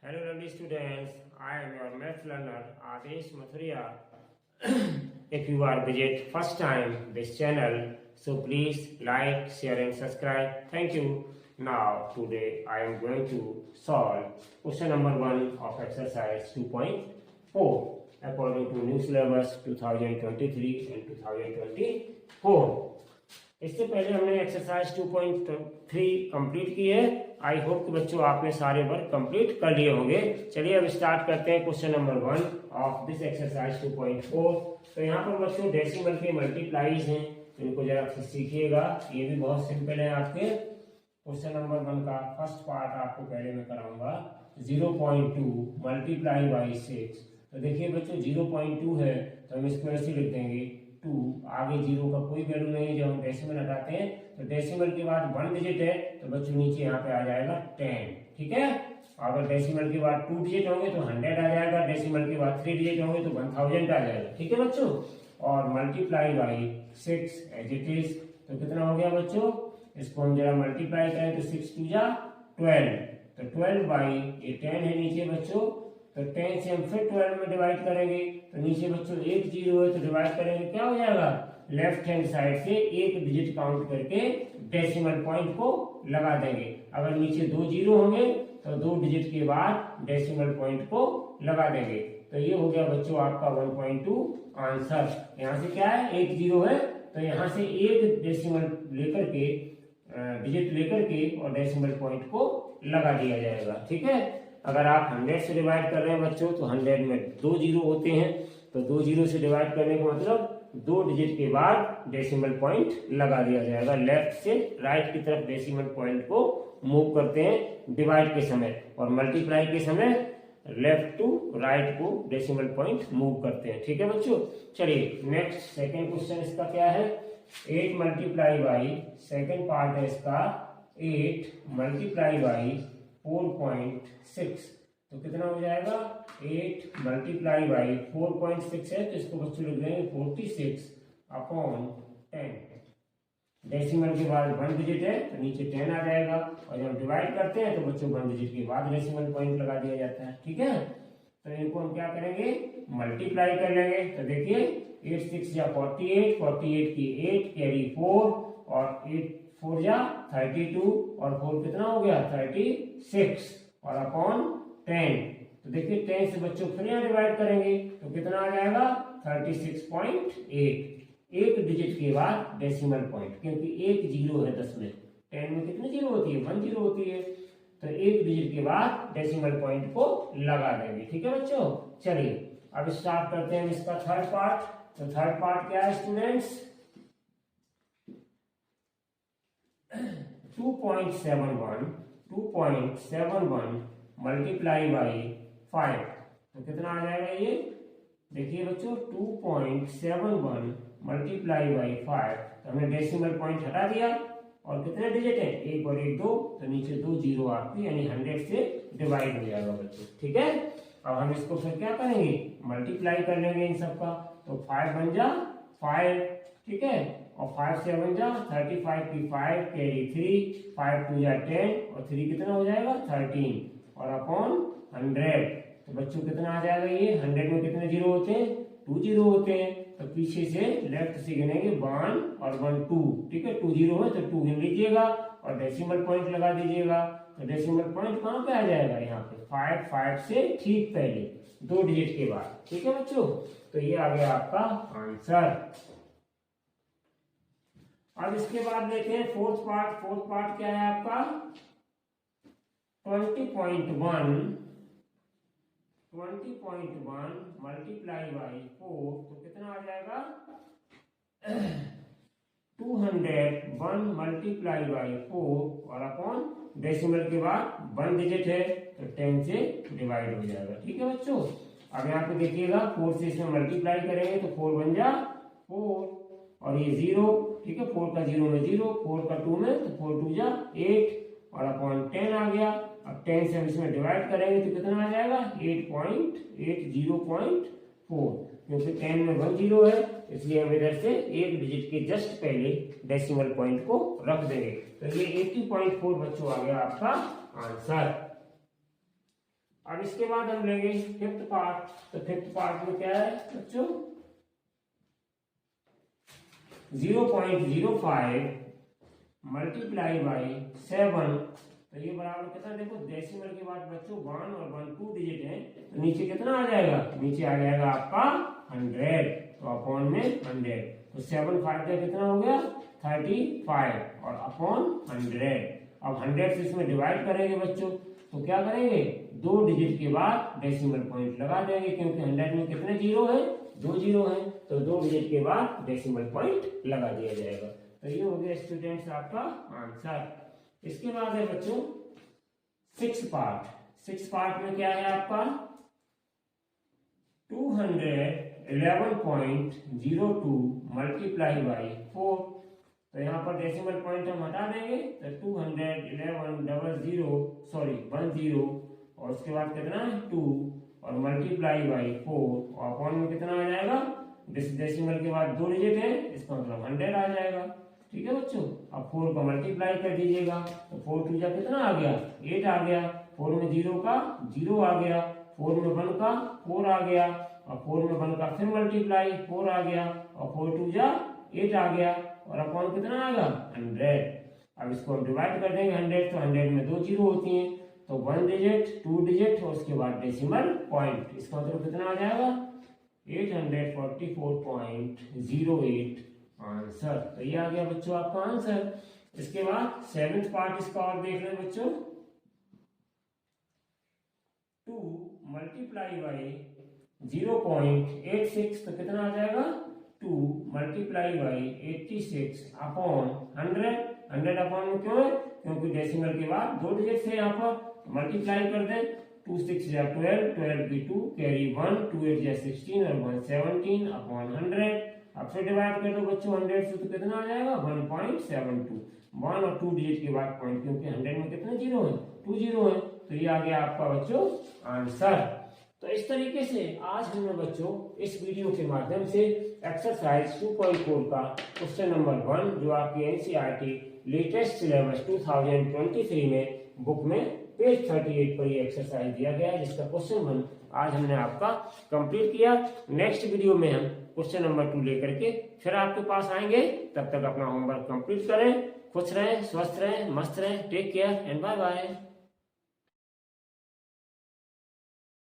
Hello lovely students, I am your math learner Adesh Mathuria. If you are visit first time this channel, so please like, share and subscribe. Thank you. Now today I am going to solve question number 1 of exercise 2.4 according to new syllabus 2023 and 2024. इससे पहले हमने exercise 2.3 complete की है। I hope कि बच्चों आपने सारे work complete कर लिए होंगे। चलिए अब स्टार्ट करते हैं question number 1 of this exercise 2.4। तो यहाँ पर बच्चों डेसिमल के मल्टीप्लाइज हैं, इनको जरा सीखिएगा। ये भी बहुत सिंपल है। आपके क्वेश्चन नंबर 1 का फर्स्ट पार्ट आपको पहले मैं कराऊंगा। 0.2 मल्टीप्लाई बाई 6। तो देखिए बच्चों 0.2 है तो हम इसको ऐसे लिख देंगे 2, आगे 0 का कोई वैल्यू नहीं है। जब हम डेसिमल हटाते हैं तो डेसिमल के बाद 1 डिजिट है तो बच्चों नीचे यहाँ पे आ जाएगा 10। ठीक है। अगर डेसिमल के बाद 2 डिजिट होंगे तो 100 आ जाएगा, डेसिमल के बाद 3 डिजिट होंगे तो 1000 आ जाएगा। ठीक है बच्चों। और multiply by 6 as it is. तो कितना हो गया बच्चों, इसको हम जरा मल्टीप्लाई करें तो 6 2 जा 12। तो 12 बाई ये 10 है नीचे बच्चों, तो 10 से हम फिर 12 में डिवाइड करेंगे तो नीचे बच्चों 1 0 है तो डिवाइड करेंगे क्या हो जाएगा, लेफ्ट हैंड साइड से एक डिजिट काउंट करके डेसिमल पॉइंट को लगा देंगे। अगर नीचे 2 0 होंगे तो 2 डिजिट के बाद डेसिमल पॉइंट को लगा देंगे। तो ये हो गया बच्चों आपका 1.2 आंसर। यहाँ से क्या है 1 0 है तो यहाँ से एक डेसिमल लेकर के डिजिट लेकर के और डेसिमल पॉइंट को लगा दिया जाएगा। ठीक है। अगर आप 100 से डिवाइड कर रहे हैं बच्चों तो 100 में 2 0 होते हैं, तो 2 0 से डिवाइड करने का मतलब 2 डिजिट के बाद डेसिमल पॉइंट लगा दिया जाएगा। लेफ्ट से राइट की तरफ डेसिमल पॉइंट को मूव करते हैं डिवाइड के समय, और मल्टीप्लाई के समय लेफ्ट टू राइट को डेसिमल पॉइंट मूव करते हैं। ठीक है बच्चों। चलिए नेक्स्ट सेकेंड क्वेश्चन इसका क्या है, 8 मल्टीप्लाई बाई, सेकेंड पार्ट है इसका 8 मल्टीप्लाई बाई 4.6। तो कितना हो जाएगा 8 मल्टीप्लाई बाई 4.6 है तो इसको बच्चों लिख देंगे 46 अपॉन 10। डेसिमल के बाद 1 डिजिट है तो नीचे 10 आ जाएगा, और जब डिवाइड करते हैं तो बच्चों 1 डिजिट के बाद डेसिमल पॉइंट लगा दिया जाता है। ठीक है। तो इनको हम क्या करेंगे, मल्टीप्लाई कर लेंगे। तो देखिए 8 6 या 48, 48 की 8 कैरी 4 और 8 4 जा 32 और 4 कितना हो गया 36 और अपॉन 10। तो देखिए 10 से बच्चों फिर यहाँ डिवाइड करेंगे तो कितना आ जाएगा 36.8। एक डिजिट के बाद डेसिमल पॉइंट, क्योंकि एक 0 है 10 में, 10 में कितनी 0 होती है 1 0 होती है, तो एक डिजिट के बाद डेसिमल पॉइंट को लगा देंगे। ठीक है बच्चों। चलिए अब स्टार्ट करते हैं इसका थर्ड पार्ट। तो थर्ड पार्ट क्या है स्टूडेंट्स, 2.71 मल्टीप्लाई बाई 5। तो कितना आ जाएगा ये, देखिए बच्चों 2.71 मल्टीप्लाई बाई 5। तो हमने डेसिमल पॉइंट हटा दिया और कितने डिजिट है 1 और 1 2, तो नीचे 2 0 आपकी यानी 100 से डिवाइड हो जाएगा बच्चों। ठीक है। अब हम इसको फिर क्या करेंगे, मल्टीप्लाई कर लेंगे इन सबका। तो 5 बन जा 5। ठीक है। और 5 से 1 जा 35 की 5 कैरी 3, 5 2 जा 10 और 3 कितना हो जाएगा 13 और अपॉन 100। तो बच्चों कितना आ जाएगा ये, 100 में कितने 0 होते हैं 2 0 होते हैं। तो पीछे से लेफ्ट से गिनेंगे 1 और 1 2। ठीक है। 2 0 है तो 2 गिन लीजिएगा और डेसिमल पॉइंट लगा दीजिएगा। तो डेसिमल पॉइंट कहाँ पे आ जाएगा, यहाँ पे 5 से ठीक पहले 2 डिजिट के बाद। ठीक है बच्चों। तो ये आ गया आपका आंसर। अब इसके बाद लेते हैं फोर्थ पार्ट। फोर्थ पार्ट क्या है आपका 20.1 मल्टीप्लाई बाई 4। तो कितना आ जाएगा 201 मल्टीप्लाई बाई 4 और अपॉन डेसिमल के बाद 1 डिजिट है तो 10 से डिवाइड हो जाएगा। ठीक है बच्चों। अब यहाँ पे देखिएगा 4 से इसमें मल्टीप्लाई करेंगे तो 4 बन जा 4 और ये 0। ठीक है। 4 का 0 में 0, 4 का 2 में तो 4 2 जा 8 और अपॉन 10 आ गया। अब 10 से हम इसमें डिवाइड करेंगे तो कितना आ जाएगा 8.80.4, क्योंकि 10 में 1 0 है इसलिए हम इधर से एक डिजिट के जस्ट पहले डेसिमल पॉइंट को रख देंगे। तो ये 80.4 बच्चों आ गया आपका आंसर। अब इसके बाद हम लेंगे फिफ्थ पार्ट। तो फिफ्थ पार्ट में क्या है बच्चों, 0.05 मल्टीप्लाई बाई 7। तो ये बराबर कितना, देखो डेसिमल के बाद बच्चों 1 और 1 2 डिजिट है, तो नीचे कितना आ जाएगा, नीचे आ जाएगा आपका 100, तो अपॉन में 100। तो 7 5 का कितना हो गया 35 और अपॉन 100। अब 100 से इसमें डिवाइड करेंगे बच्चों, तो क्या करेंगे 2 डिजिट के बाद डेसिमल पॉइंट लगा देंगे, क्योंकि 100 में कितने जीरो है, 2 जीरो है, तो 2 डिजिट के बाद डेसिमल पॉइंट लगा दिया जाएगा। तो ये हो गया स्टूडेंट्स आपका आंसर। इसके बाद है बच्चों सिक्स पार्ट। सिक्स पार्ट में क्या है आपका 211.02 मल्टीप्लाई बाई 4। तो यहाँ पर डेसिमल पॉइंट हम हटा देंगे, तो 211.10 और उसके बाद कितना है 2 और मल्टीप्लाई बाई 4 और अपॉन में कितना आ जाएगा, डेसिमल के बाद 2 डिजिट है, इसका मतलब 100 आ जाएगा। ठीक है बच्चों, अब 4 को मल्टीप्लाई कर दीजिएगा, तो 4 2 जा कितना आ गया 8 आ गया, 4 में 0 का 0 आ गया, 4 में 1 का 4 आ गया, और 4 में 1 का फिर मल्टीप्लाई 4 आ गया, और 4 2 जा 8 आ गया, और अपॉन कितना आएगा 100। अब इसको हम डिवाइड कर देंगे 100, तो 100 में 2 जीरो होती हैं, तो 1 डिजिट 2 डिजिट और उसके बाद डेसिमल पॉइंट, इसका मतलब कितना आ जाएगा 844.08 आंसर। तो ये आ गया बच्चों आपका आंसर। इसके बाद सेवेंथ पार्ट इसका और देख लें बच्चों, 2 मल्टीप्लाई बाई 0.86, तो कितना आ जाएगा 2 मल्टीप्लाई बाई 86 अपॉन 100 अपॉन में क्यों है, क्योंकि डेसिमल के बाद 2 डिजिट है यहाँ पर, मल्टीप्लाई कर दें, 2 6 जा 12, 12 की 2 कैरी 1, 2 8 जा 16 और 1 17 अपॉन 100। अब फिर डिवाइड कर दो बच्चों 100 से, तो कितना आ जाएगा 1.72, 1 और 2 डिजिट के बाद पॉइंट, क्योंकि 100 में कितने जीरो है 2 जीरो है, तो ये आ गया आपका बच्चों आंसर। तो इस तरीके से आज हमने बच्चों इस वीडियो के माध्यम से एक्सरसाइज 2.4 का क्वेश्चन नंबर 1, जो आपकी एनसीईआरटी लेटेस्ट सिलेबस 2023 में बुक में पेज 38 पर ये एक्सरसाइज दिया गया है, जिसका क्वेश्चन 1 आज हमने आपका कंप्लीट किया। नेक्स्ट वीडियो में हम क्वेश्चन नंबर 2 लेकर के फिर आपके पास आएंगे। तब तक अपना होमवर्क कंप्लीट करें, खुश रहें, स्वस्थ रहें, मस्त रहें। Take care and bye bye.